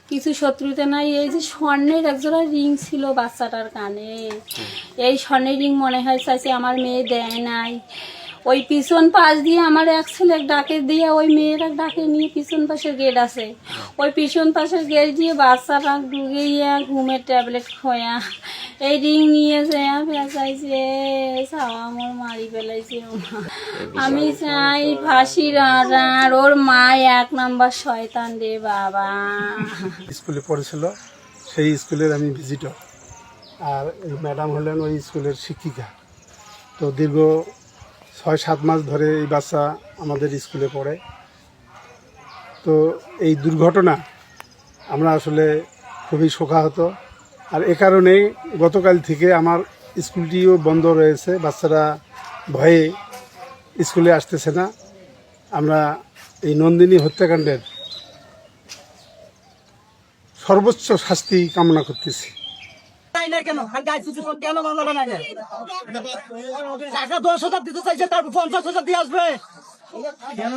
কিছু শত্রুতা নাই। এই যে স্বর্ণের একজোড়া রিং ছিল বাচ্চাটার কানে, এই স্বর্ণের রিং মনে হয় চাইছে আমার মেয়ে দেয় নাই। ওই পিছন পাশ দিয়ে আমার এক ছেলে ডাকে দিয়ে ওই মেয়েরা ডাকে নিয়ে পিছন পাশের গেট আছে, ওই পিছন পাশের গেট দিয়ে বাচ্চাটা ঢুকে গিয়ে ঘুমের ট্যাবলেট খোয়া এই রিং নিয়ে যায় পেঁচাইছে, ছাওয়া আমার মারি ফেলাইছে। আমি চাই ফাঁসির আর ওর মা 1 নাম্বার শয়তান রে বাবা। স্কুলে পড়েছিল, সেই স্কুলের আমি ভিজিটর, আর এই ম্যাডাম হলেন ওই স্কুলের শিক্ষিকা। তো দীর্ঘ 6-7 মাস ধরে এই বাচ্চা আমাদের স্কুলে পড়ে। তো এই দুর্ঘটনা আমরা আসলে খুবই শোকাহত, আর এ কারণেই গতকাল থেকে আমার স্কুলটিও বন্ধ রয়েছে। বাচ্চারা ভয়ে স্কুলে আসতেছে না। আমরা এই নন্দিনী হত্যাকাণ্ডের সর্বোচ্চ শাস্তি কামনা করতেছি। কেন টাকা 10,000 দিতে চাইছে, তারপর 50,000 দিয়ে আসবে কেন?